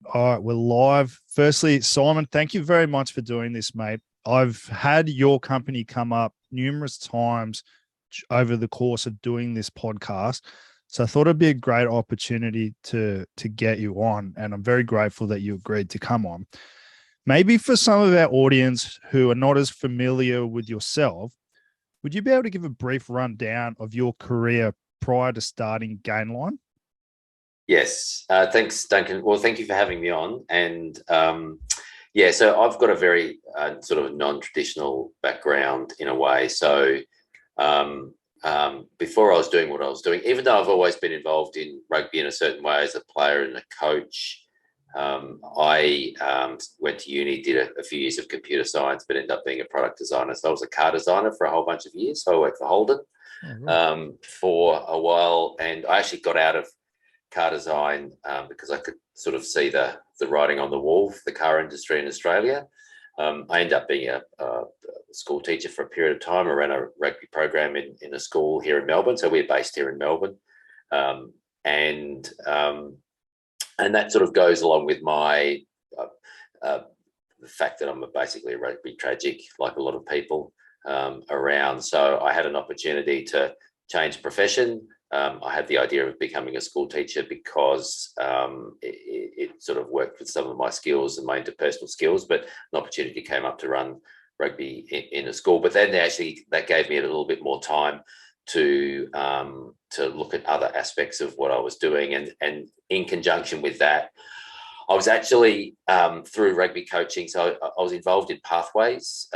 All right, we're live. Firstly, Simon, thank you very much for doing this, mate. I've had your company come up numerous times over the course of doing this podcast. So I thought it'd be a great opportunity to get you on. And I'm very grateful that you agreed to come on. Maybe for some of our audience who are not as familiar with yourself, would you be able to give a brief rundown of your career prior to starting Gainline? Yes, thanks, Duncan. Well, thank you for having me on. And so I've got a very sort of non-traditional background in a way. So before I was doing what I was doing, even though I've always been involved in rugby in a certain way as a player and a coach, I went to uni, did a few years of computer science, but ended up being a product designer. So I was a car designer for a whole bunch of years. So I worked for Holden for a while, and I actually got out of car design because I could sort of see the writing on the wall for the car industry in Australia. I ended up being a school teacher for a period of time. I ran a rugby program in a school here in Melbourne. So we're based here in Melbourne. And that sort of goes along with my the fact that I'm basically a rugby tragic, like a lot of people around. So I had an opportunity to change profession. I had the idea of becoming a school teacher because it sort of worked with some of my skills and my interpersonal skills, but an opportunity came up to run rugby in a school. But then that gave me a little bit more time to look at other aspects of what I was doing. And in conjunction with that, I was actually through rugby coaching. So I was involved in Pathways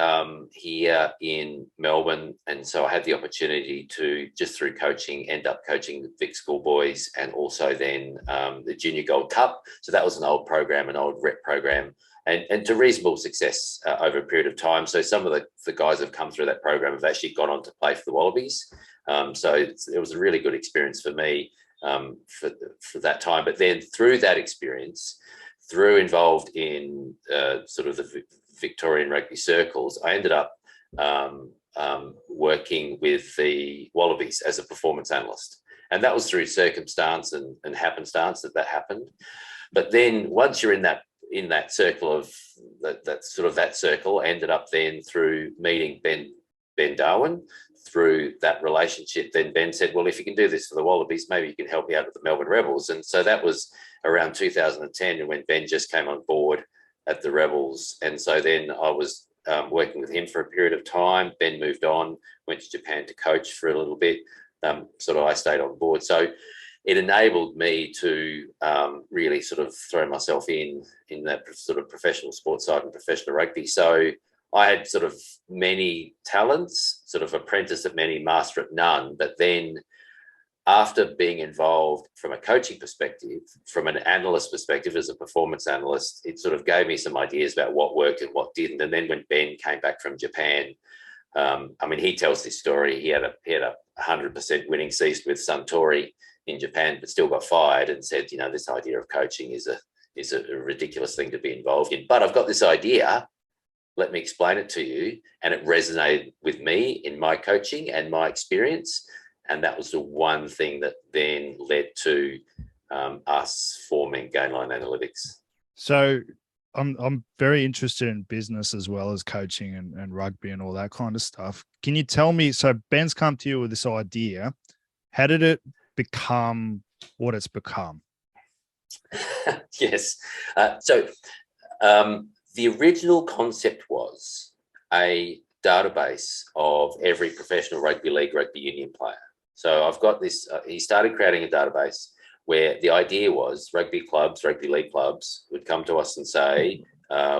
here in Melbourne. And so I had the opportunity to, just through coaching, end up coaching the Vic schoolboys and also then the Junior Gold Cup. So that was an old program, an old rep program, and to reasonable success over a period of time. So some of the guys that have come through that program have actually gone on to play for the Wallabies. So it was a really good experience for me for that time. But then through that experience, through involved in sort of the Victorian rugby circles, I ended up working with the Wallabies as a performance analyst. And that was through circumstance and happenstance that happened. But then once you're in that circle of that circle, ended up then through meeting Ben Darwin. Through that relationship, then Ben said, well, if you can do this for the Wallabies, maybe you can help me out with the Melbourne Rebels. And so that was around 2010, and when Ben just came on board at the Rebels. And so then I was working with him for a period of time. Ben moved on, went to Japan to coach for a little bit. I stayed on board. So it enabled me to really sort of throw myself in that sort of professional sports side and professional rugby. So I had sort of many talents, sort of apprentice at many, master at none. But then after being involved from a coaching perspective, from an analyst perspective, as a performance analyst, it sort of gave me some ideas about what worked and what didn't. And then when Ben came back from Japan, he tells this story. He had a 100% winning season with Suntory in Japan, but still got fired and said, this idea of coaching is a ridiculous thing to be involved in. But I've got this idea. Let me explain it to you. And it resonated with me in my coaching and my experience. And that was the one thing that then led to us forming Gainline Analytics. So I'm very interested in business as well as coaching and rugby and all that kind of stuff. Can you tell me, so Ben's come to you with this idea. How did it become what it's become? Yes. The original concept was a database of every professional rugby league, rugby union player. So I've got this, he started creating a database where the idea was rugby clubs, rugby league clubs would come to us and say,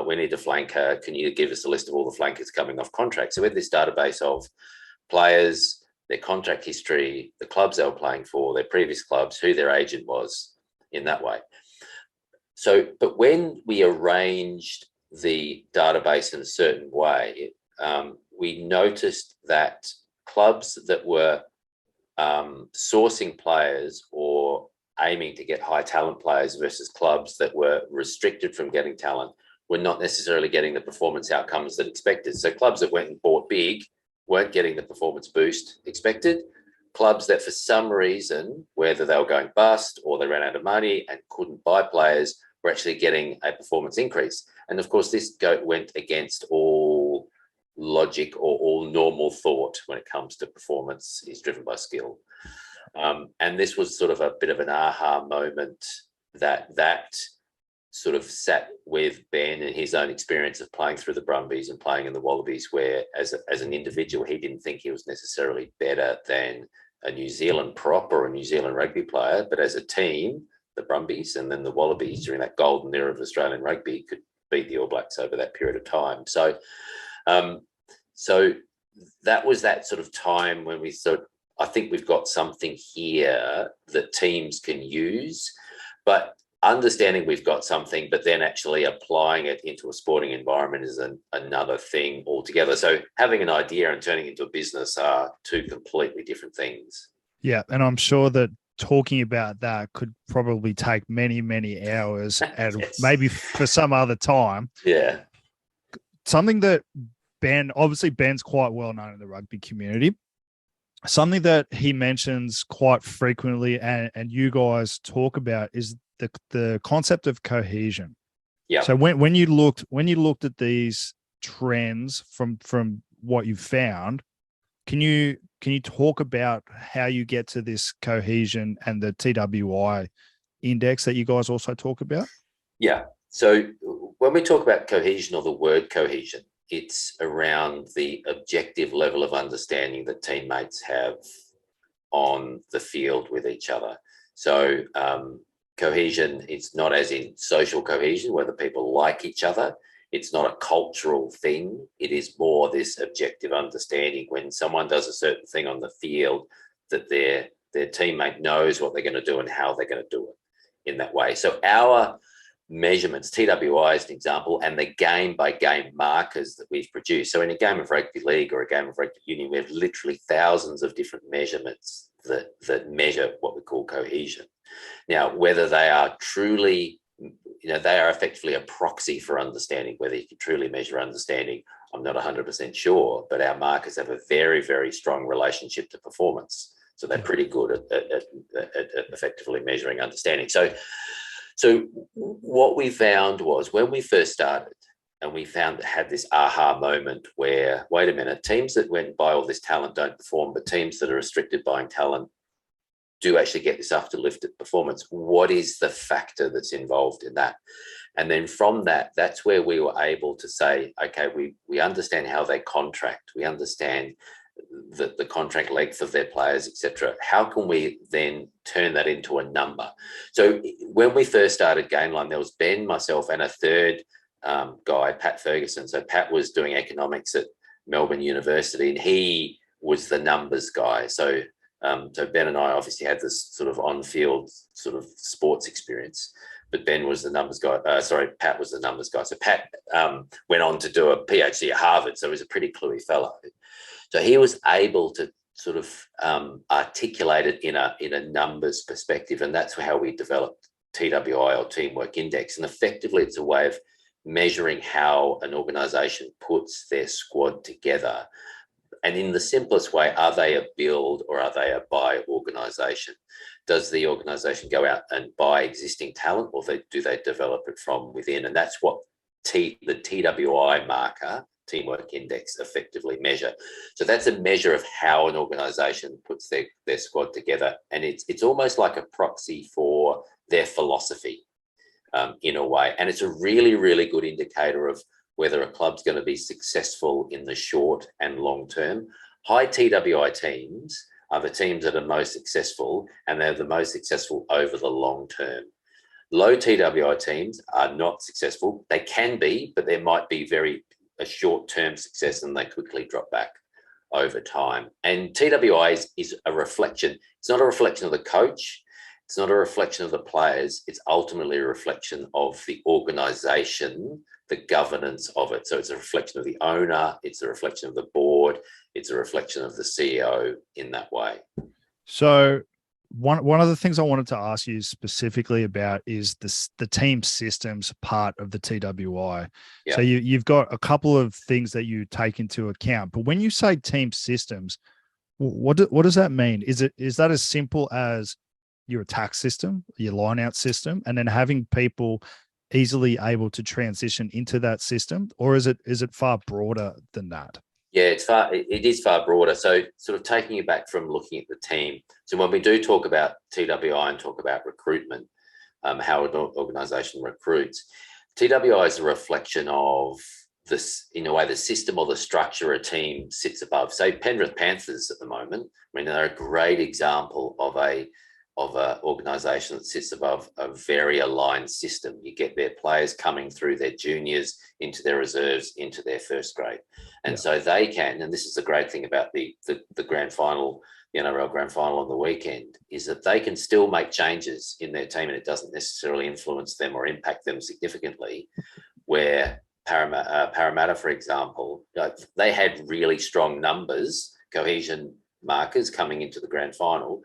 we need a flanker. Can you give us a list of all the flankers coming off contract? So we had this database of players, their contract history, the clubs they were playing for, their previous clubs, who their agent was in that way. So, but when we arranged the database in a certain way, we noticed that clubs that were sourcing players or aiming to get high talent players versus clubs that were restricted from getting talent were not necessarily getting the performance outcomes that expected. So clubs that went and bought big weren't getting the performance boost expected. Clubs that for some reason, whether they were going bust or they ran out of money and couldn't buy players, were actually getting a performance increase. And of course, this went against all logic or all normal thought when it comes to performance is driven by skill. And this was sort of a bit of an aha moment that sort of sat with Ben and his own experience of playing through the Brumbies and playing in the Wallabies, where as an individual, he didn't think he was necessarily better than a New Zealand prop or a New Zealand rugby player, but as a team, the Brumbies and then the Wallabies during that golden era of Australian rugby could beat the All Blacks over that period of time. So that was that sort of time when we thought, I think we've got something here that teams can use, but understanding we've got something, but then actually applying it into a sporting environment is another thing altogether. So having an idea and turning it into a business are two completely different things. Yeah. And I'm sure that talking about that could probably take many, many hours and Yes. maybe for some other time. Yeah. Something that Ben's quite well known in the rugby community. Something that he mentions quite frequently and you guys talk about is the concept of cohesion. Yeah. So when you looked at these trends from what you've found, can you talk about how you get to this cohesion and the TWI index that you guys also talk about? Yeah. So when we talk about cohesion or the word cohesion, it's around the objective level of understanding that teammates have on the field with each other. So cohesion, it's not as in social cohesion, whether people like each other. It's not a cultural thing. It is more this objective understanding when someone does a certain thing on the field that their teammate knows what they're going to do and how they're going to do it in that way. So our measurements, TWI as an example, and the game-by-game markers that we've produced. So in a game of rugby league or a game of rugby union, we have literally thousands of different measurements that measure what we call cohesion. Now, whether they are truly, they are effectively a proxy for understanding. Whether you can truly measure understanding, I'm not 100% sure, but our markers have a very, very strong relationship to performance. So they're pretty good at effectively measuring understanding. So what we found was when we first started and we had this aha moment where, wait a minute, teams that went and buy all this talent don't perform, but teams that are restricted buying talent do actually get this uplifted performance. What is the factor that's involved in that? And then from that, that's where we were able to say, okay, we understand how they contract. We understand the contract length of their players, etc. How can we then turn that into a number? So when we first started Gainline, there was Ben, myself, and a third guy, Pat Ferguson. So Pat was doing economics at Melbourne University, and he was the numbers guy. So Ben and I obviously had this sort of on-field sort of sports experience, but Ben was the numbers guy. Pat was the numbers guy. So Pat went on to do a PhD at Harvard, so he was a pretty cluey fellow. So he was able to sort of articulate it in a numbers perspective, and that's how we developed TWI or Teamwork Index. And effectively, it's a way of measuring how an organisation puts their squad together. And in the simplest way, are they a build or are they a buy organisation? Does the organisation go out and buy existing talent, or do they develop it from within? And that's what the TWI marker, Teamwork Index, effectively measure. So that's a measure of how an organisation puts their squad together, and it's almost like a proxy for their philosophy in a way. And it's a really, really good indicator of whether a club's going to be successful in the short and long term. High TWI teams are the teams that are most successful, and they're the most successful over the long term. Low TWI teams are not successful. They can be, but there might be a short-term success and they quickly drop back over time. And TWI is a reflection. It's not a reflection of the coach. It's not a reflection of the players. It's ultimately a reflection of the organisation, the governance of it. So it's a reflection of the owner. It's a reflection of the board. It's a reflection of the CEO in that way. So one of the things I wanted to ask you specifically about is the team systems part of the TWI. Yeah. So you've got a couple of things that you take into account, but when you say team systems, what does that mean? Is that as simple as your attack system, your line out system, and then having people easily able to transition into that system, or is it far broader than that? Yeah, it is far broader. So sort of taking it back from looking at the team. So when we do talk about TWI and talk about recruitment, how an organisation recruits, TWI is a reflection of this, in a way, the system or the structure a team sits above. Say Penrith Panthers at the moment, I mean, they're a great example of a organisation that sits above a very aligned system. You get their players coming through their juniors into their reserves into their first grade, and so they can. And this is the great thing about the grand final, the NRL grand final on the weekend, is that they can still make changes in their team, and it doesn't necessarily influence them or impact them significantly. Where Parramatta, for example, they had really strong numbers, cohesion markers coming into the grand final.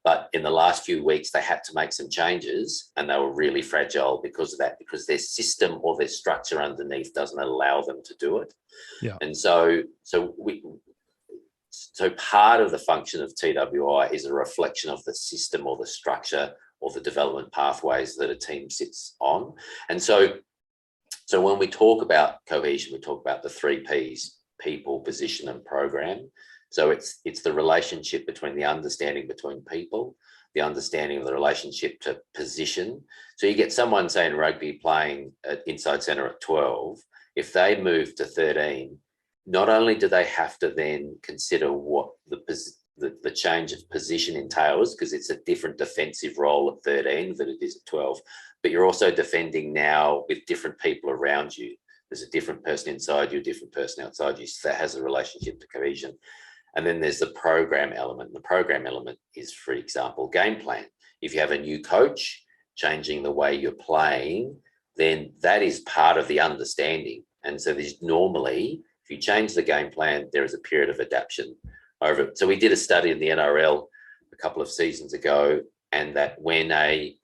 But in the last few weeks, they had to make some changes, and they were really fragile because of that, because their system or their structure underneath doesn't allow them to do it. Yeah. And so part of the function of TWI is a reflection of the system or the structure or the development pathways that a team sits on. And so when we talk about cohesion, we talk about the 3 Ps: people, position, and program. So it's the relationship between the understanding between people, the understanding of the relationship to position. So you get someone, say, in rugby playing at inside centre at 12. If they move to 13, not only do they have to then consider what the change of position entails, because it's a different defensive role at 13 than it is at 12, but you're also defending now with different people around you. There's a different person inside you, a different person outside you. So that has a relationship to cohesion. And then there's the program element. The program element is, for example, game plan. If you have a new coach changing the way you're playing, then that is part of the understanding. And so there's normally, if you change the game plan, there is a period of adaptation over it. So we did a study in the NRL a couple of seasons ago, and that when a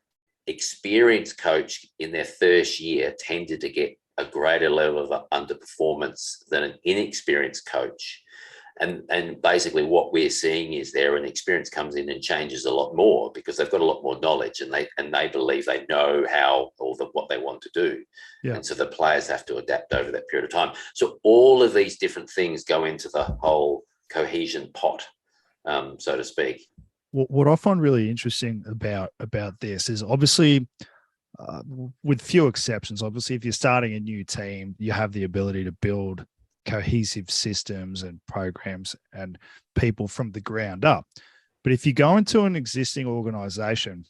experienced coach in their first year tended to get a greater level of underperformance than an inexperienced coach. And basically what we're seeing is there an experience comes in and changes a lot more because they've got a lot more knowledge, and they believe they know how or what they want to do. Yeah. And so the players have to adapt over that period of time. So all of these different things go into the whole cohesion pot, so to speak. What I find really interesting about this is obviously, with few exceptions, obviously, if you're starting a new team, you have the ability to build cohesive systems and programs and people from the ground up. But if you go into an existing organization,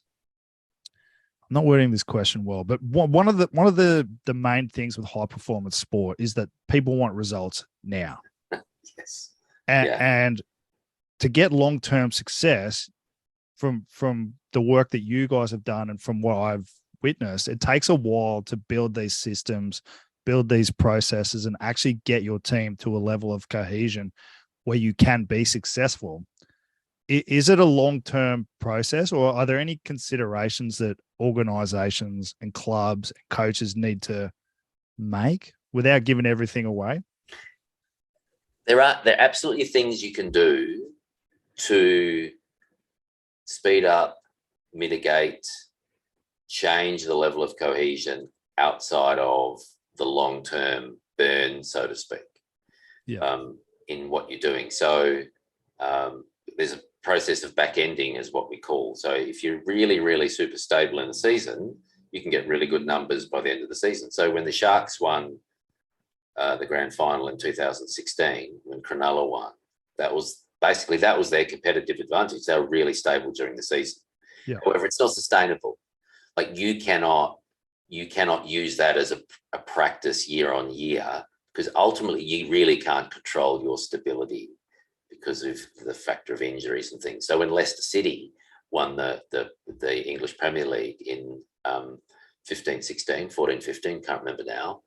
I'm not wording this question well, but one of the main things with high performance sport is that people want results now. Yes. And to get long-term success from the work that you guys have done and from what I've witnessed, it takes a while to build these systems, build these processes, and actually get your team to a level of cohesion where you can be successful. Is it a long-term process, or are there any considerations that organizations and clubs and coaches need to make without giving everything away? There are absolutely things you can do to speed up, mitigate, change the level of cohesion outside of the long-term burn, so to speak, in what you're doing. So there's a process of back-ending is what we call. So if you're really, really super stable in the season, you can get really good numbers by the end of the season. So when the Sharks won the grand final in 2016, when Cronulla won, that was their competitive advantage. They were really stable during the season. Yeah. However, it's not sustainable. Like you cannot use that as a practice year on year, because ultimately you really can't control your stability because of the factor of injuries and things. So when Leicester City won the English Premier League in 15-16, 14-15, can't remember now,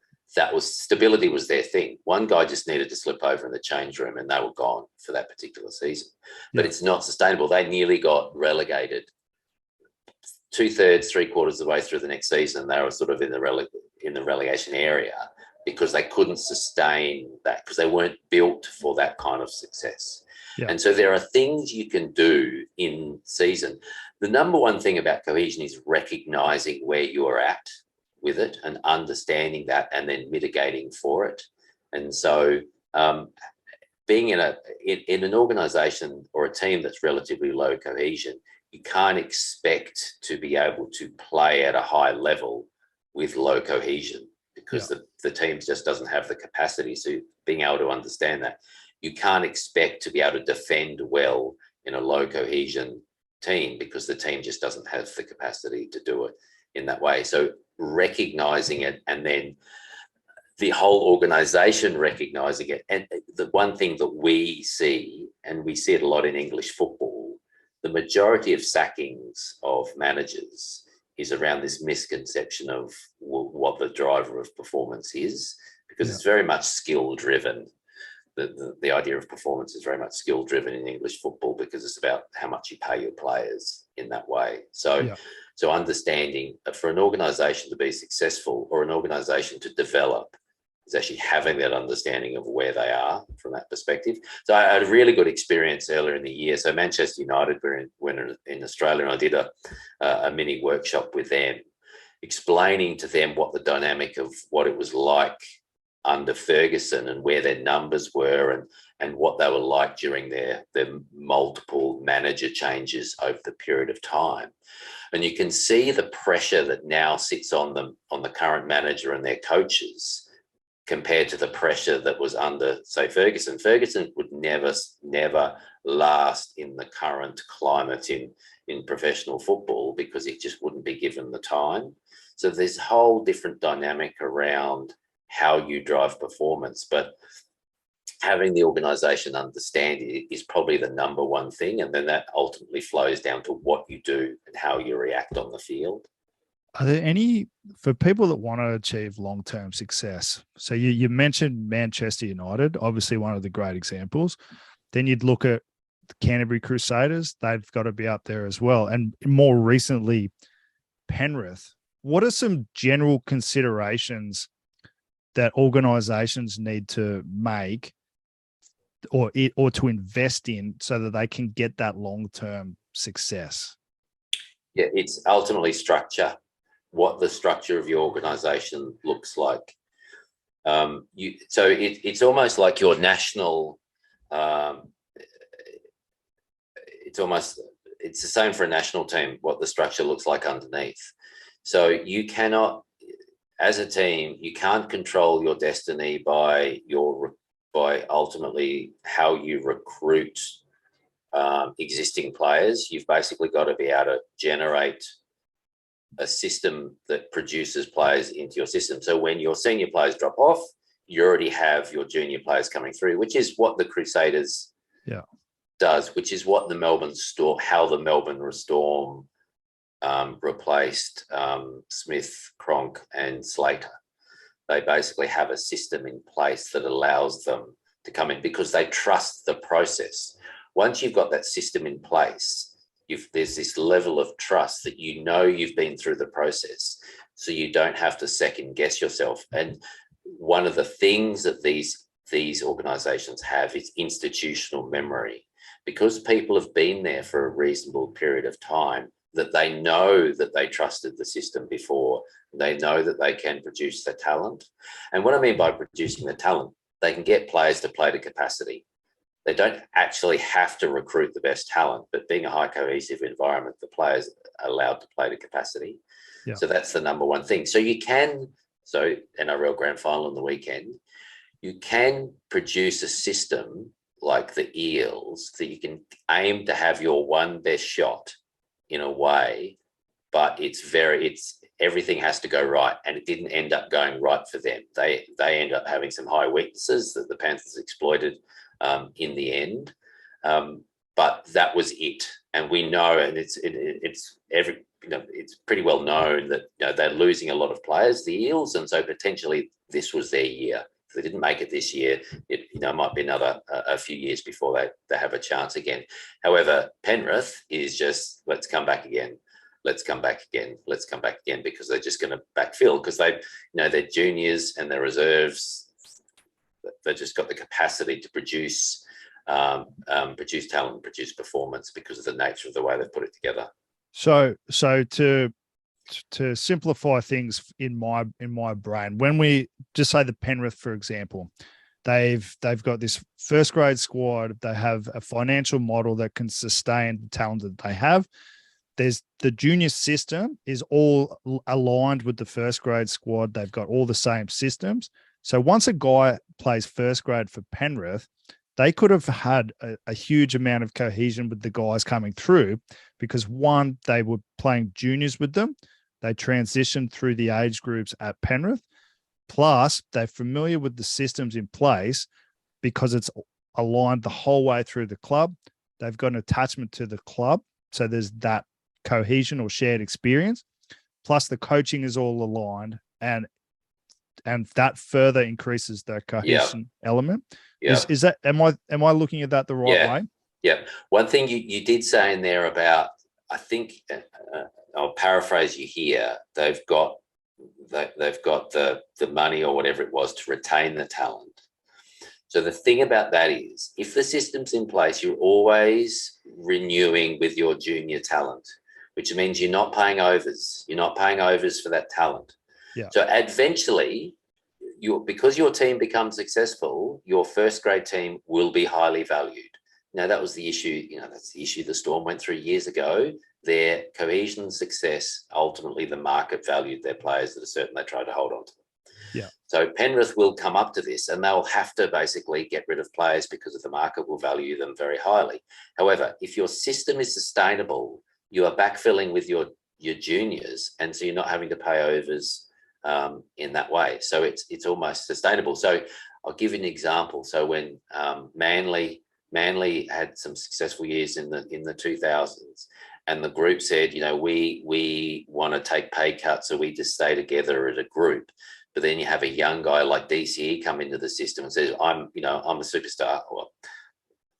stability was their thing. One guy just needed to slip over in the change room and they were gone for that particular season. But it's not sustainable. They nearly got relegated 2/3, 3/4 of the way through the next season. They were sort of in the relegation area because they couldn't sustain that, because they weren't built for that kind of success. Yeah. And so there are things you can do in season. The number one thing about cohesion is recognizing where you're at with it and understanding that and then mitigating for it. And so being in an organization or a team that's relatively low cohesion, you can't expect to be able to play at a high level with low cohesion, because the team just doesn't have the capacity. So being able to understand that, you can't expect to be able to defend well in a low cohesion team, because the team just doesn't have the capacity to do it in that way. So recognizing it, and then the whole organization recognizing it. And the one thing that we see, and we see it a lot in English football, the majority of sackings of managers is around this misconception of what the driver of performance is, because it's very much skill driven. The idea of performance is very much skill driven in English football, because it's about how much you pay your players in that way. So understanding that for an organization to be successful, or an organization to develop, is actually having that understanding of where they are from that perspective. So I had a really good experience earlier in the year. So Manchester United were in Australia, and I did a mini workshop with them, explaining to them what the dynamic of what it was like under Ferguson, and where their numbers were, and what they were like during their multiple manager changes over the period of time. And you can see the pressure that now sits on them, on the current manager and their coaches, compared to the pressure that was under, say, Ferguson. Ferguson would never last in the current climate in professional football, because it just wouldn't be given the time. So there's a whole different dynamic around how you drive performance, but having the organization understand it is probably the number one thing. And then that ultimately flows down to what you do and how you react on the field. Are there any, for people that want to achieve long-term success? So you mentioned Manchester United, obviously one of the great examples. Then you'd look at the Canterbury Crusaders. They've got to be up there as well. And more recently, Penrith. What are some general considerations that organizations need to make or to invest in so that they can get that long-term success? Yeah, it's ultimately structure. What the structure of your organization looks like. It's almost like your national, it's the same for a national team, what the structure looks like underneath. So you cannot, as a team, you can't control your destiny by ultimately how you recruit existing players. You've basically got to be able to generate a system that produces players into your system. So when your senior players drop off, you already have your junior players coming through, which is what the Crusaders does, which is what the Melbourne Storm replaced Smith, Cronk and Slater. They basically have a system in place that allows them to come in, because they trust the process. Once you've got that system in place, there's this level of trust that you've been through the process, so you don't have to second guess yourself. And one of the things that these organizations have is institutional memory, because people have been there for a reasonable period of time, that they know that they trusted the system before. They know that they can produce the talent. And what I mean by producing the talent, they can get players to play to capacity. They don't actually have to recruit the best talent, but being a high cohesive environment, the players are allowed to play to capacity. Yeah. So that's the number one thing. So NRL Grand Final on the weekend, you can produce a system like the Eels that you can aim to have your one best shot in a way, but everything has to go right, and it didn't end up going right for them. They end up having some high weaknesses that the Panthers exploited in the end, but that was it. And we know, and it's pretty well known that they're losing a lot of players, the Eels, and so potentially this was their year. If they didn't make it this year, it might be another a few years before they have a chance again. However, Penrith is just, let's come back again. Let's come back again. Let's come back again, because they're just going to backfill, because their juniors and their reserves, they've just got the capacity to produce talent, produce performance, because of the nature of the way they've put it together. So to to simplify things in my brain, when we just say the Penrith, for example, they've got this first grade squad. They have a financial model that can sustain the talent that they have. There's the junior system is all aligned with the first grade squad. They've got all the same systems. So once a guy plays first grade for Penrith, they could have had a huge amount of cohesion with the guys coming through because, one, they were playing juniors with them. They transitioned through the age groups at Penrith. Plus, they're familiar with the systems in place because it's aligned the whole way through the club. They've got an attachment to the club. So there's that cohesion or shared experience. Plus, the coaching is all aligned, and that further increases the cohesion element. Yeah. Is that, am I looking at that the right way? Yeah. One thing you did say in there about, I think I'll paraphrase you here. They've got the money or whatever it was to retain the talent. So the thing about that is, if the system's in place, you're always renewing with your junior talent, which means you're not paying overs. You're not paying overs for that talent. Yeah. So eventually, because your team becomes successful, your first grade team will be highly valued. Now, that was the issue. That's the issue the Storm went through years ago. Their cohesion success, ultimately, the market valued their players that are certain they tried to hold on to them. Yeah. So Penrith will come up to this, and they'll have to basically get rid of players because the market will value them very highly. However, if your system is sustainable, you are backfilling with your juniors, and so you're not having to pay overs in that way. So it's almost sustainable. So I'll give you an example. So when Manly had some successful years in the 2000s, and the group said, we want to take pay cuts, so we just stay together as a group. But then you have a young guy like DCE come into the system and says, I'm a superstar. Well,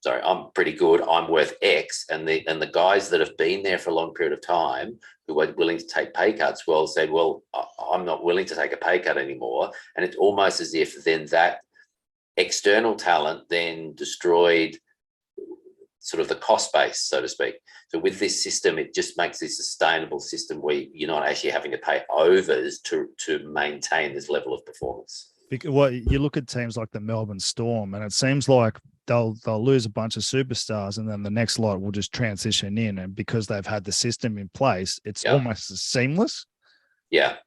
sorry, I'm pretty good. I'm worth X. And the guys that have been there for a long period of time who are willing to take pay cuts, said, I'm not willing to take a pay cut anymore. And it's almost as if then that external talent then destroyed sort of the cost base, so to speak. So with this system, it just makes this sustainable system where you're not actually having to pay overs to maintain this level of performance. Because you look at teams like the Melbourne Storm, and it seems like they'll lose a bunch of superstars, and then the next lot will just transition in, and because they've had the system in place, it's almost seamless. Yeah,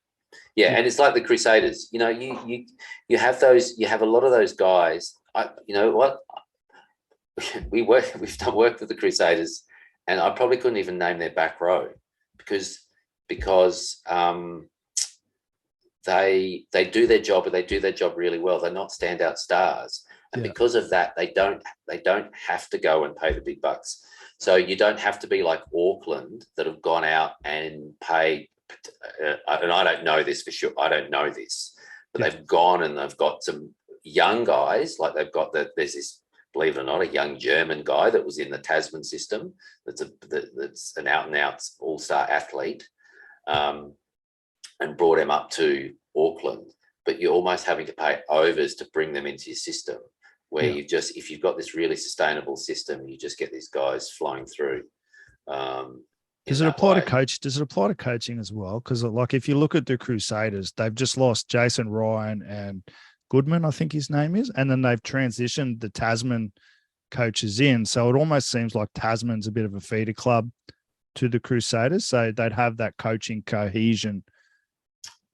and it's like the Crusaders. You have a lot of those guys. We've done work with the Crusaders, and I probably couldn't even name their back row because they do their job, but they do their job really well. They're not standout stars, and because of that, they don't have to go and pay the big bucks. So you don't have to be like Auckland that have gone out and paid. And I don't know this for sure. I don't know this, but they've gone and they've got some young guys. Like there's this, believe it or not, a young German guy that was in the Tasman system. That's an out and out all-star athlete. And brought him up to Auckland, but you're almost having to pay overs to bring them into your system, where if you've got this really sustainable system, you just get these guys flowing through. Does it apply to coach? Does it apply to coaching as well? Because like if you look at the Crusaders, they've just lost Jason Ryan and Goodman, I think his name is, and then they've transitioned the Tasman coaches in. So it almost seems like Tasman's a bit of a feeder club to the Crusaders. So they'd have that coaching cohesion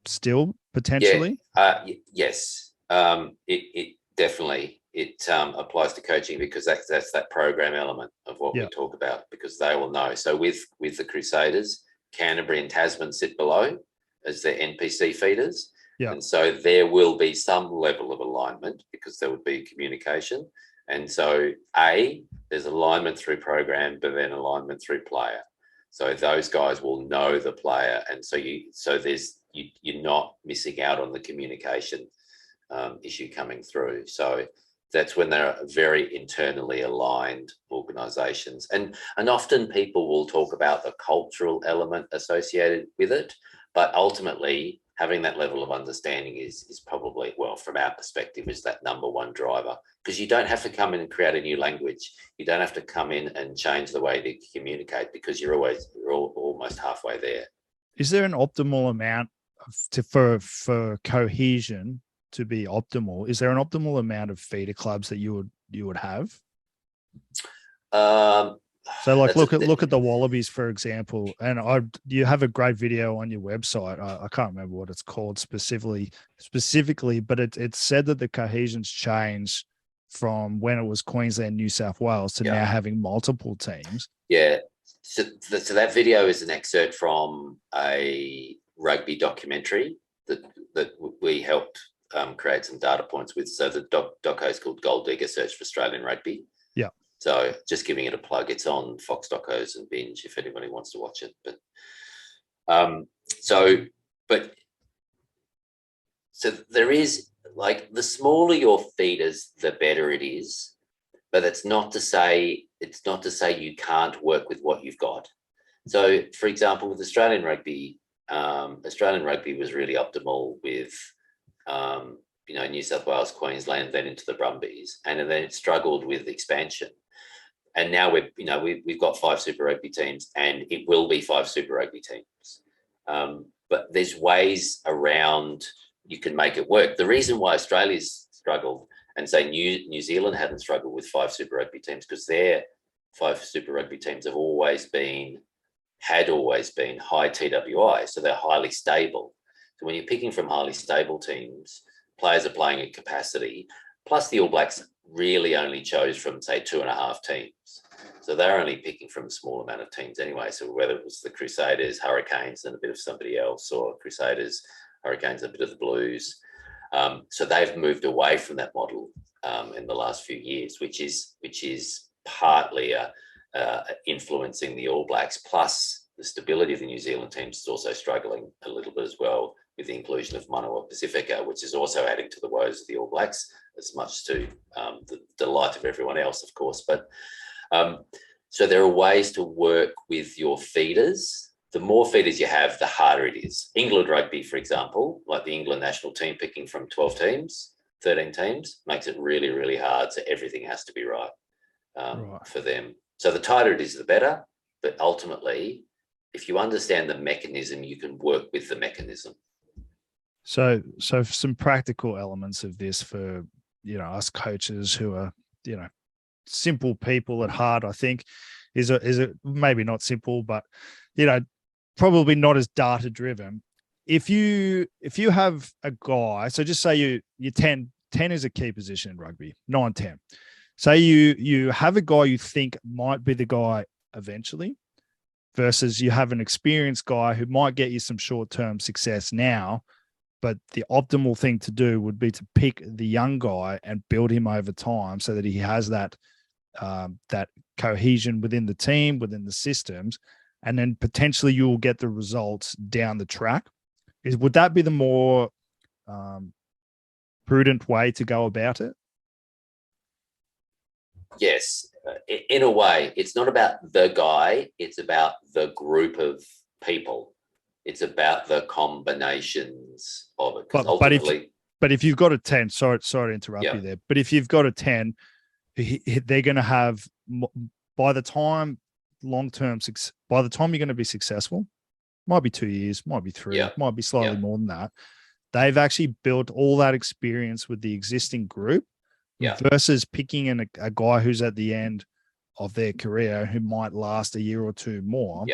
still potentially. Yes. It definitely applies to coaching because that's that program element of what we talk about, because they will know. So with the Crusaders, Canterbury and Tasman sit below as their NPC feeders. And so there will be some level of alignment because there would be communication. And so there's alignment through program, but then alignment through player. So those guys will know the player, and you're not missing out on the communication issue coming through. So that's when they're very internally aligned organisations, and often people will talk about the cultural element associated with it, but ultimately having that level of understanding is probably, well, from our perspective, is that number one driver, because you don't have to come in and create a new language. You don't have to come in and change the way to communicate because you're almost halfway there. Is there an optimal amount for cohesion to be optimal? Is there an optimal amount of feeder clubs that you would have? So like look at the Wallabies, for example, and you have a great video on your website. I can't remember what it's called specifically, but it said that the cohesion's changed from when it was Queensland, New South Wales to now having multiple teams. Yeah. So that video is an excerpt from a rugby documentary that we helped create some data points with. So the doco is called Gold Digger Search for Australian Rugby. Yeah. So just giving it a plug. It's on Fox Docos and Binge if anybody wants to watch it. So there is, like, the smaller your feeders, the better it is. But it's not to say you can't work with what you've got. So, for example, with Australian rugby was really optimal with New South Wales, Queensland, then into the Brumbies, and then it struggled with expansion. And now we've got 5 Super Rugby teams, and it will be 5 Super Rugby teams. But there's ways around you can make it work. The reason why Australia's struggled, and say New Zealand hadn't struggled with 5 Super Rugby teams, because their 5 Super Rugby teams had always been high TWI, so they're highly stable. So when you're picking from highly stable teams, players are playing at capacity. Plus, the All Blacks really only chose from, say, 2.5 teams. So they're only picking from a small amount of teams anyway. So whether it was the Crusaders, Hurricanes, and a bit of somebody else, or Crusaders, Hurricanes, a bit of the Blues. So they've moved away from that model in the last few years, which is partly influencing the All Blacks. Plus, the stability of the New Zealand teams is also struggling a little bit as well, with the inclusion of Manoa Pacifica, which is also adding to the woes of the All Blacks, as much to the delight of everyone else, of course. But so there are ways to work with your feeders. The more feeders you have, the harder it is. England rugby, for example, like the England national team picking from 12 teams, 13 teams, makes it really, really hard. So everything has to be right for them. So the tighter it is, the better. But ultimately, if you understand the mechanism, you can work with the mechanism. So some practical elements of this for, us coaches who are, simple people at heart, I think, is a maybe not simple, but, probably not as data driven. If you have a guy, so just say you 10 is a key position in rugby, 9, 10. Say you have a guy you think might be the guy eventually, versus you have an experienced guy who might get you some short-term success now, but the optimal thing to do would be to pick the young guy and build him over time so that he has that cohesion within the team, within the systems, and then potentially you will get the results down the track. Would that be the more prudent way to go about it? Yes, in a way. It's not about the guy, it's about the group of people. It's about the combinations of it. But if you've got a 10, sorry to interrupt you there, but if you've got a 10, they're going to have, by the time you're going to be successful, might be 2 years, might be 3, might be slightly more than that. They've actually built all that experience with the existing group versus picking a guy who's at the end of their career who might last a year or 2 more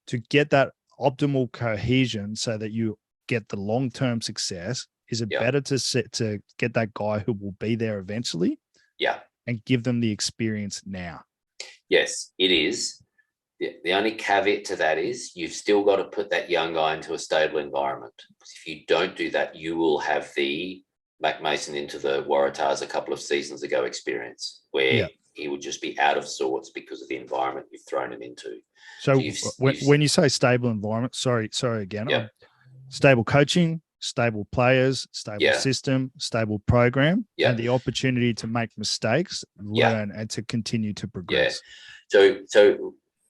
to get that optimal cohesion so that you get the long-term success. Is it better to get that guy who will be there eventually and give them the experience now? Yes, it is. The only caveat to that is you've still got to put that young guy into a stable environment. If you don't do that, you will have the Mac Mason into the Waratahs a couple of seasons ago experience where he would just be out of sorts because of the environment you've thrown him into. So when you say stable environment, sorry again, stable coaching, stable players, stable system, stable program, and the opportunity to make mistakes, learn, and to continue to progress. So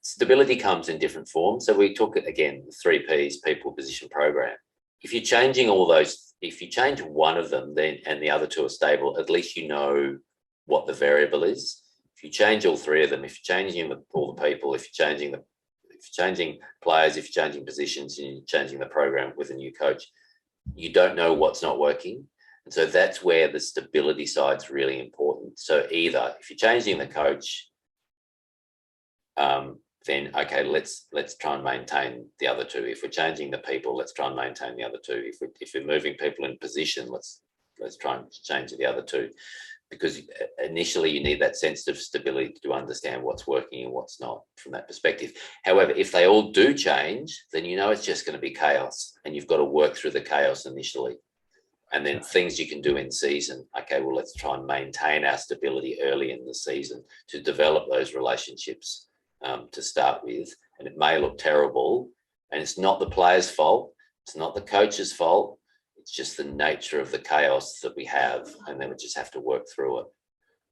stability comes in different forms. So we talk it again, the 3 Ps, people, position, program. If you're changing all those, if you change one of them, then and the other 2 are stable, at least you know what the variable is. If you change all 3 of them, if you're changing all the people, if you're changing the you're changing players, if you're changing positions, and you're changing the program with a new coach, you don't know what's not working. And so that's where the stability side's really important. So either if you're changing the coach, then okay, let's try and maintain the other two. If we're changing the people, let's try and maintain the other two. If we're moving people in position, let's try and change the other two, because initially you need that sense of stability to understand what's working and what's not from that perspective. However, if they all do change, then you know it's just going to be chaos, and you've got to work through the chaos initially. And then things you can do in season, okay, well, let's try and maintain our stability early in the season to develop those relationships to start with. And it may look terrible, and it's not the player's fault, it's not the coach's fault, it's just the nature of the chaos that we have, and then we just have to work through it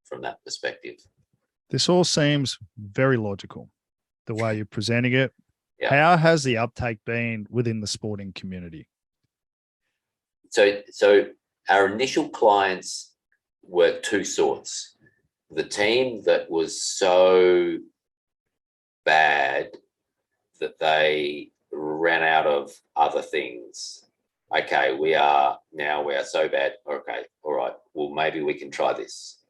from that perspective. This all seems very logical, the way you're presenting it. Yeah. How has the uptake been within the sporting community? So our initial clients were two sorts. The team that was so bad that they ran out of other things. Okay, we are so bad. Okay, all right, well, maybe we can try this.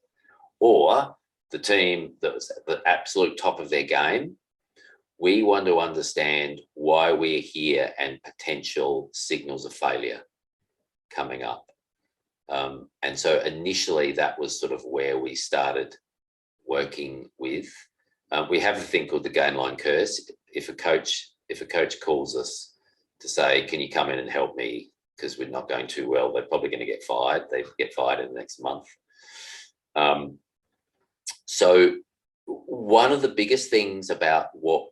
Or the team that was at the absolute top of their game, we want to understand why we're here and potential signals of failure coming up. And so initially that was sort of where we started working with. We have a thing called the gain line curse. If a coach calls us to say, can you come in and help me because we're not going too well, they're probably going to get fired. They get fired in the next month. So one of the biggest things about what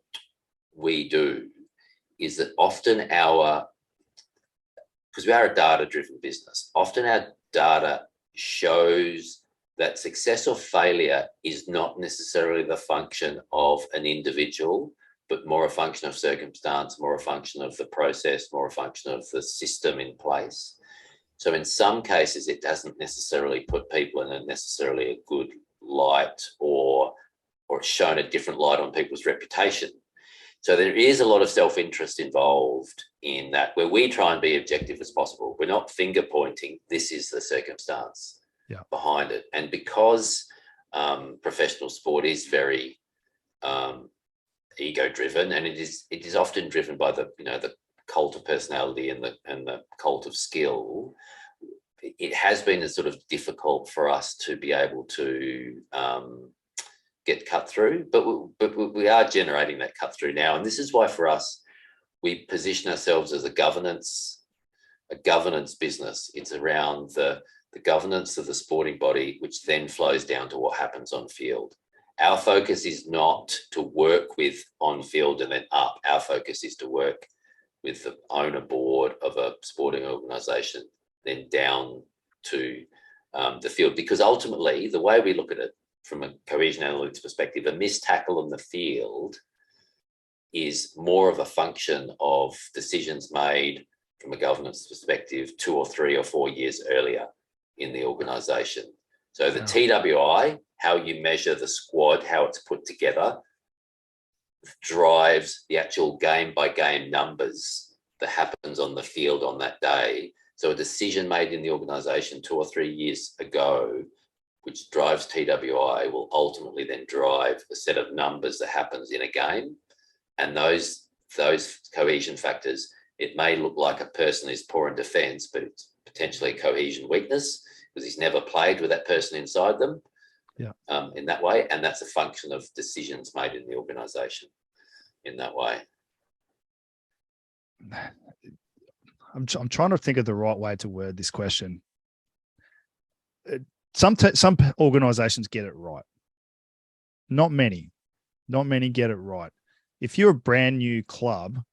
we do is that often because we are a data-driven business, often our data shows that success or failure is not necessarily the function of an individual, but more a function of circumstance, more a function of the process, more a function of the system in place. So in some cases, it doesn't necessarily put people in a necessarily a good light or shown a different light on people's reputation. So there is a lot of self-interest involved in that, where we try and be objective as possible. We're not finger pointing. This is the circumstance behind it. And because professional sport is very ego-driven, and it is often driven by the cult of personality and the cult of skill, it has been a sort of difficult for us to be able to get cut through, but we are generating that cut through now. And this is why for us, we position ourselves as a governance business. It's around the governance of the sporting body, which then flows down to what happens on field. Our focus is not to work with on field and then up. Our focus is to work with the owner board of a sporting organisation, then down to the field. Because ultimately, the way we look at it from a cohesion analytics perspective, a missed tackle on the field is more of a function of decisions made from a governance perspective 2 or 3 or 4 years earlier in the organisation. So the TWI, how you measure the squad, how it's put together, drives the actual game-by-game numbers that happens on the field on that day. So a decision made in the organisation 2 or 3 years ago, which drives TWI, will ultimately then drive a set of numbers that happens in a game. And those cohesion factors, it may look like a person is poor in defence, but it's potentially a cohesion weakness because he's never played with that person inside them in that way. And that's a function of decisions made in the organisation in that way. I'm trying to think of the right way to word this question. Some organizations get it right. Not many get it right. If you're a brand new club,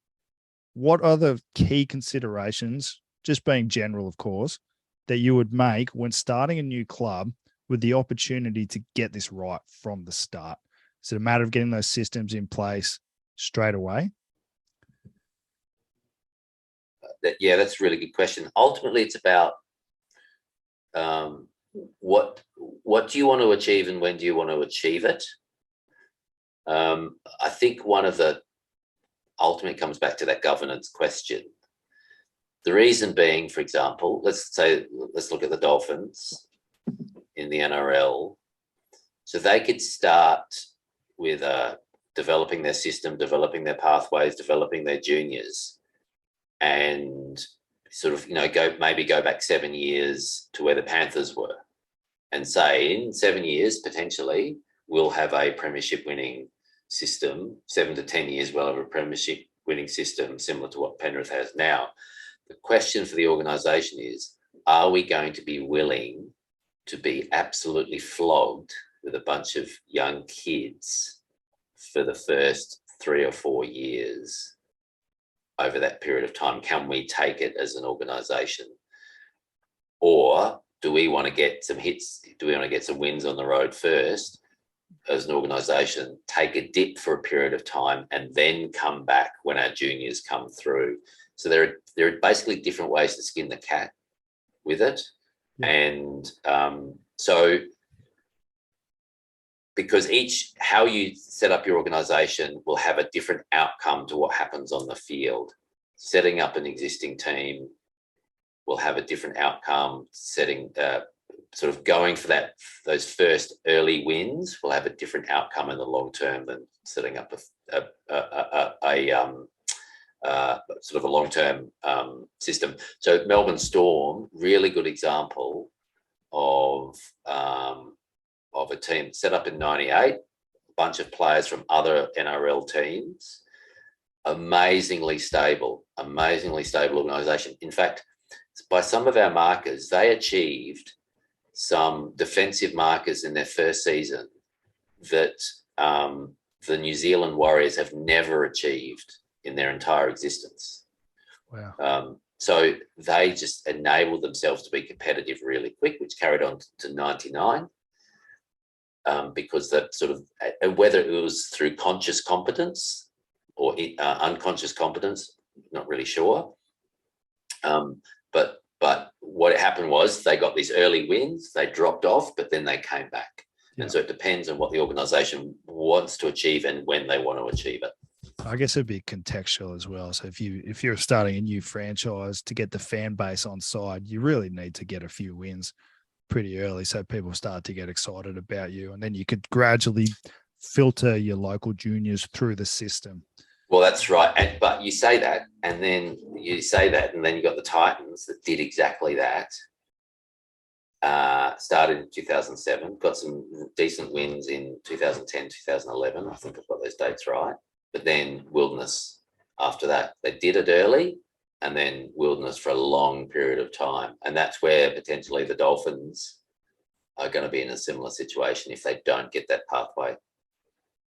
what are the key considerations, just being general, of course, that you would make when starting a new club with the opportunity to get this right from the start? Is it a matter of getting those systems in place straight away? That's a really good question. Ultimately, it's about what do you want to achieve and when do you want to achieve it? I think one of the ultimately comes back to that governance question. The reason being, for example, let's look at the Dolphins in the NRL. So they could start with developing their system, developing their pathways, developing their juniors, and sort of, go back 7 years to where the Panthers were, and say in 7 years potentially we'll have a premiership winning system. 7 to 10 years we'll have a premiership winning system similar to what Penrith has now. The question for the organisation is, are we going to be willing to be absolutely flogged with a bunch of young kids for the first 3 or 4 years over that period of time? Can we take it as an organisation? Or do we want to get some hits? Do we want to get some wins on the road first as an organisation, take a dip for a period of time, and then come back when our juniors come through? So there are basically different ways to skin the cat with it. Yeah. And so because how you set up your organisation will have a different outcome to what happens on the field. Setting up an existing team will have a different outcome. Sort of going for those first early wins will have a different outcome in the long term than setting up sort of a long-term system. So Melbourne Storm, really good example of a team set up in '98, a bunch of players from other NRL teams, amazingly stable organisation. In fact, by some of our markers, they achieved some defensive markers in their first season that the New Zealand Warriors have never achieved in their entire existence. Wow. So they just enabled themselves to be competitive really quick, which carried on to 99. Because that sort of, whether it was through conscious competence or unconscious competence, not really sure. But what happened was they got these early wins, they dropped off, but then they came back. Yeah. And so it depends on what the organisation wants to achieve and when they want to achieve it. I guess it'd be contextual as well. So if you're starting a new franchise, to get the fan base on side, you really need to get a few wins pretty early so people start to get excited about you, and then you could gradually filter your local juniors through the system. Well, that's right. But you say that, and then you got the Titans that did exactly that. Started in 2007, got some decent wins in 2010, 2011. I think I've got those dates right. But then Wilderness after that. They did it early, and then Wilderness for a long period of time. And that's where potentially the Dolphins are going to be in a similar situation if they don't get that pathway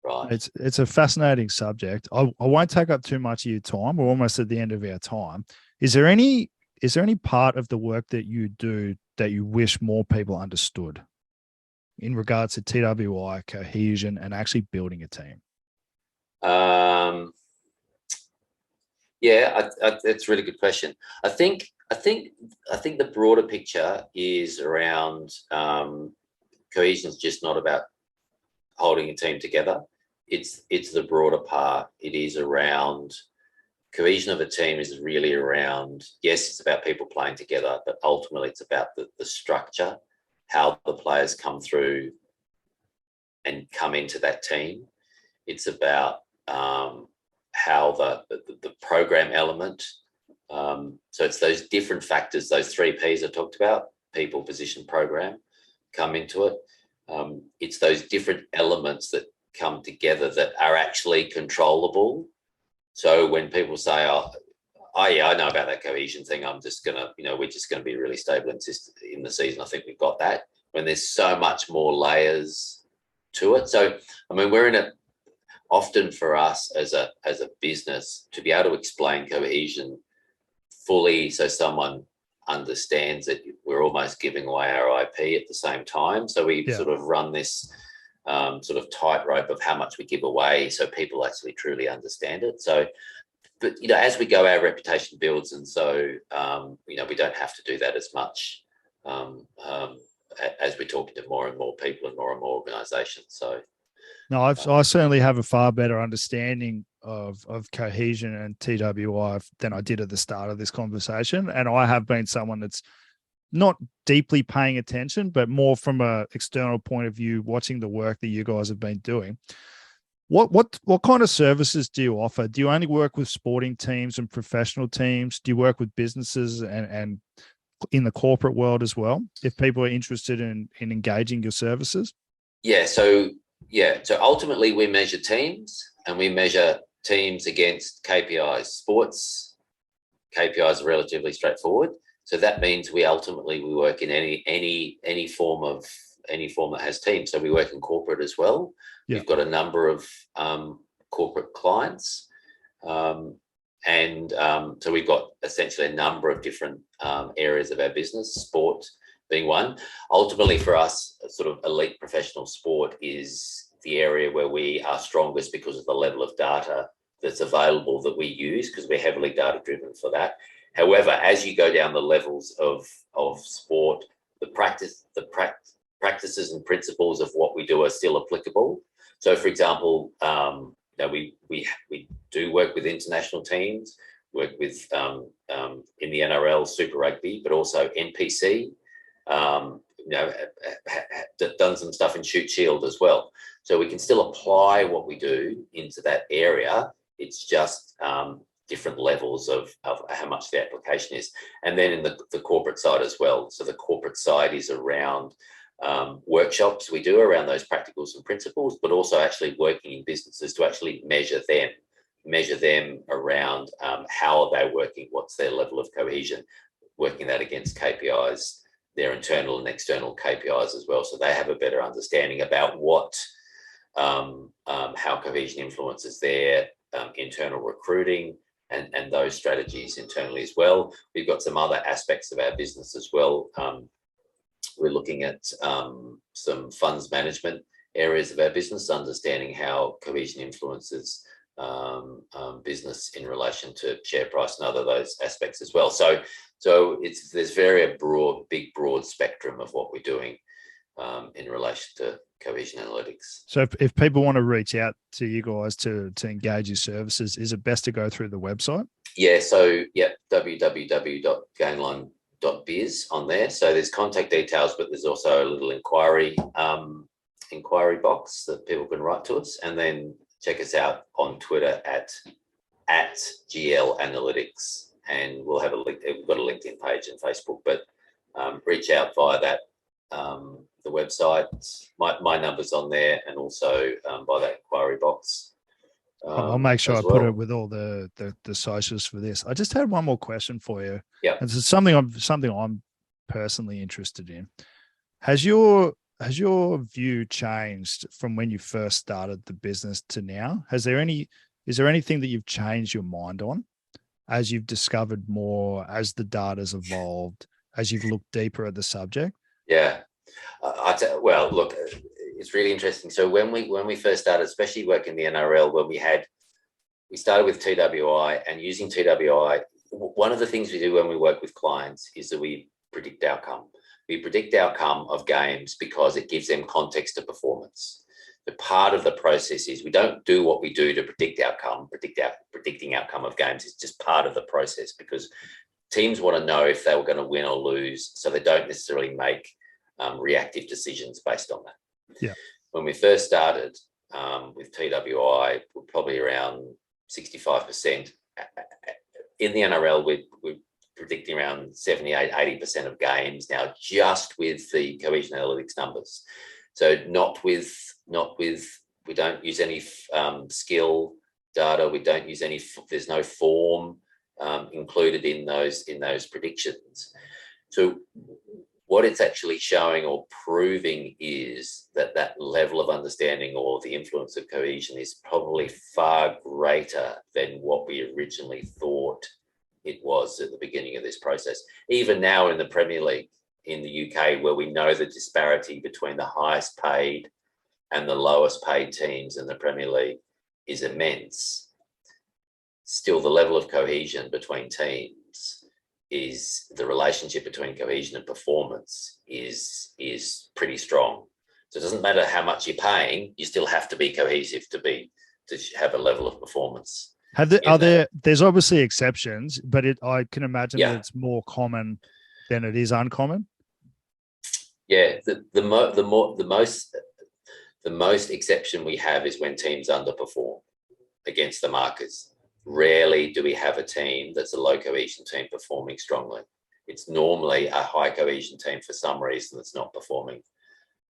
right. It's a fascinating subject. I won't take up too much of your time. We're almost at the end of our time. Is there any part of the work that you do that you wish more people understood in regards to TWI, cohesion, and actually building a team? Yeah, that's a really good question. I think the broader picture is around cohesion is just not about holding a team together. It's the broader part. It is around cohesion of a team is really around, yes, it's about people playing together, but ultimately it's about the structure, how the players come through and come into that team. It's about how the program element. So it's those different factors, those 3 Ps I talked about, people, position, program, come into it. It's those different elements that come together that are actually controllable. So when people say, oh yeah, I know about that cohesion thing, I'm just going to, we're just going to be really stable in the season, I think we've got that. When there's so much more layers to it. So, I mean, we're in a, often for us as a business to be able to explain cohesion fully so someone understands it, we're almost giving away our IP at the same time. So we sort of run this sort of tightrope of how much we give away so people actually truly understand it. So, but, as we go, our reputation builds. And so, we don't have to do that as much as we're talking to more and more people and more organisations. So, No, I certainly have a far better understanding of cohesion and TWI than I did at the start of this conversation. And I have been someone that's not deeply paying attention, but more from a external point of view, watching the work that you guys have been doing. What kind of services do you offer? Do you only work with sporting teams and professional teams? Do you work with businesses and in the corporate world as well, if people are interested in engaging your services? So ultimately we measure teams, and we measure teams against KPIs. Sports KPIs are relatively straightforward. So that means we work in any form that has teams. So we work in corporate as well. Yeah. We've got a number of corporate clients. So we've got essentially a number of different areas of our business, sport being one. Ultimately for us, sort of elite professional sport is the area where we are strongest because of the level of data that's available that we use, because we're heavily data driven for that. However, as you go down the levels of sport, the practices and principles of what we do are still applicable. So, for example, we do work with international teams, work with in the NRL, Super Rugby, but also NPC. Done some stuff in Shoot Shield as well. So we can still apply what we do into that area. It's just different levels of how much the application is. And then in the corporate side as well. So the corporate side is around workshops we do around those practicals and principles, but also actually working in businesses to actually measure them around how are they working, what's their level of cohesion, working that against KPIs, their internal and external KPIs as well. So they have a better understanding about what how cohesion influences their internal recruiting and those strategies internally as well. We've got some other aspects of our business as well. We're looking at some funds management areas of our business, understanding how cohesion influences business in relation to share price and other those aspects as well. So there's very big broad spectrum of what we're doing in relation to cohesion analytics. So if people want to reach out to you guys to engage your services, is it best to go through the website? Yeah, so www.gainline.biz on there. So there's contact details, but there's also a little inquiry box that people can write to us, and then check us out on Twitter at GL Analytics, and we'll have a link. We've got a LinkedIn page and Facebook, but reach out via that. The website, my number's on there, and also by that inquiry box. I'll make sure I put it with all the socials for this. I just had one more question for you. Yeah, it's something I'm personally interested in. Has your view changed from when you first started the business to now? Is there anything that you've changed your mind on as you've discovered more, as the data's evolved, as you've looked deeper at the subject? Yeah. Well, look, it's really interesting. So when we first started, especially working the NRL, when we started with TWI, and using TWI, one of the things we do when we work with clients is that we predict outcome. We predict outcome of games because it gives them context to performance. The part of the process is we don't do what we do to predict outcome. Predicting outcome of games is just part of the process, because teams want to know if they were going to win or lose, so they don't necessarily make reactive decisions based on that. Yeah. When we first started with TWI, we're probably around 65%. In the NRL, we're predicting around 78, 80% of games now, just with the cohesion analytics numbers. So we don't use any skill data. We don't use any. There's no form included in those predictions. So what it's actually showing or proving is that level of understanding or the influence of cohesion is probably far greater than what we originally thought it was at the beginning of this process. Even now in the Premier League in the UK, where we know the disparity between the highest paid and the lowest paid teams in the Premier League is immense, still the level of cohesion between teams is the relationship between cohesion and performance is pretty strong. So it doesn't matter how much you're paying, you still have to be cohesive to have a level of performance. There's obviously exceptions, but I can imagine that it's more common than it is uncommon. Yeah, the most exception we have is when teams underperform against the markers. Rarely do we have a team that's a low cohesion team performing strongly. It's normally a high cohesion team for some reason that's not performing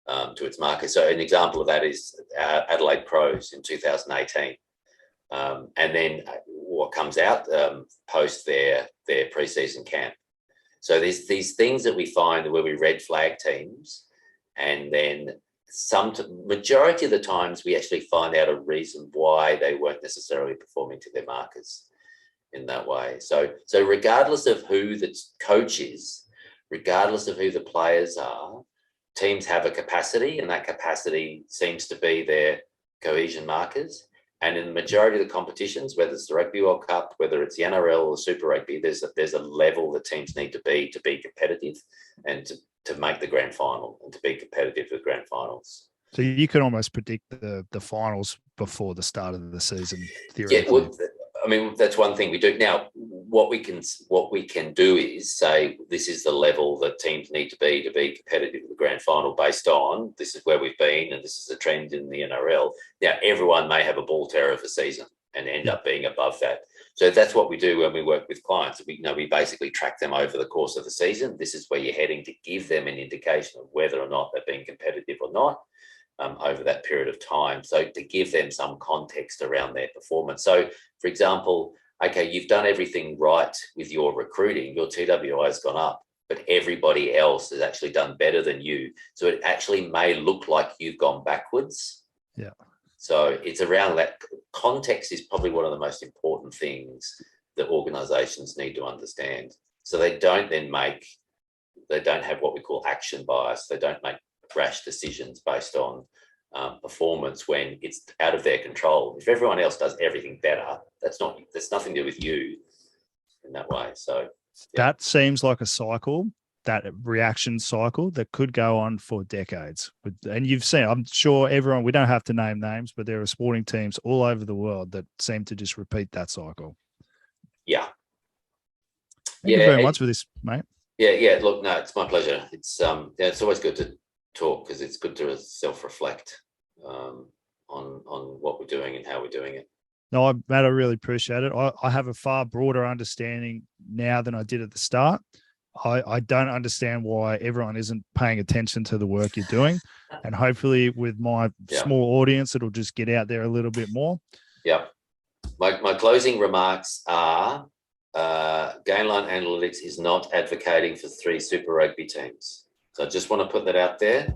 to its market. So an example of that is Adelaide Pros in 2018. And then what comes out post their preseason camp. So there's these things that we find where we red flag teams, and then majority of the times we actually find out a reason why they weren't necessarily performing to their markers in that way. So regardless of who the coach is, regardless of who the players are, teams have a capacity, and that capacity seems to be their cohesion markers. And in the majority of the competitions, whether it's the Rugby World Cup, whether it's the NRL or Super Rugby, there's a level that teams need to be competitive and to make the grand final and to be competitive with grand finals. So you can almost predict the finals before the start of the season, theoretically. Yeah, well, I mean, that's one thing we do. Now, what we can do is say this is the level that teams need to be competitive with the grand final based on this is where we've been and this is the trend in the NRL. Now, everyone may have a ball terror of a season and end up being above that. So that's what we do when we work with clients. We basically track them over the course of the season. This is where you're heading to give them an indication of whether or not they're being competitive or not. Over that period of time. So to give them some context around their performance. So, for example, okay, you've done everything right with your recruiting, your TWI has gone up, but everybody else has actually done better than you. So it actually may look like you've gone backwards. Yeah. So it's around that. Context is probably one of the most important things that organizations need to understand. So they don't have what we call action bias. They don't make rash decisions based on performance when it's out of their control. If everyone else does everything better, that's nothing to do with you in that way. So that seems like a cycle, that reaction cycle that could go on for decades. And you've seen, I'm sure everyone, we don't have to name names, but there are sporting teams all over the world that seem to just repeat that cycle. Yeah. Thank you very much for this, mate. Yeah. Look, no, it's my pleasure. It's always good to talk because it's good to self-reflect on what we're doing and how we're doing it. No, Matt, I really appreciate it. I have a far broader understanding now than I did at the start. I don't understand why everyone isn't paying attention to the work you're doing. And hopefully with my small audience, it'll just get out there a little bit more. Yeah. My closing remarks are Gainline Analytics is not advocating for 3 Super Rugby teams. So I just want to put that out there.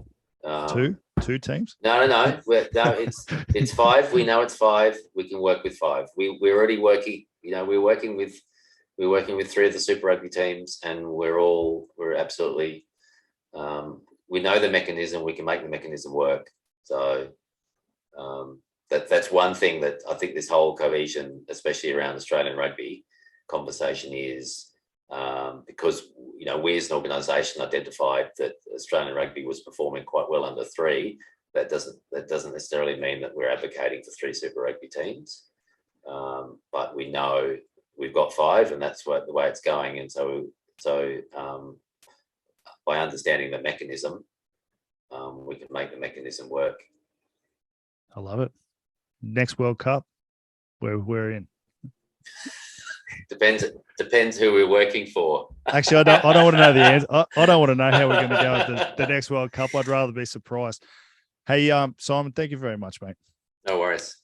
Two teams? No. It's 5. We know it's 5. We can work with 5. We're already working. We're working with 3 of the Super Rugby teams, and we're absolutely. We know the mechanism. We can make the mechanism work. So that's one thing that I think this whole cohesion, especially around Australian rugby conversation, is. Because we as an organisation identified that Australian rugby was performing quite well under 3. That doesn't necessarily mean that we're advocating for 3 Super Rugby teams, but we know we've got 5, and that's the way it's going. And so by understanding the mechanism, we can make the mechanism work. I love it. Next World Cup, we're in. Depends who we're working for. Actually, I don't want to know the answer. I don't want to know how we're going to go at the next World Cup. I'd rather be surprised. Hey, Simon, thank you very much, mate. No worries.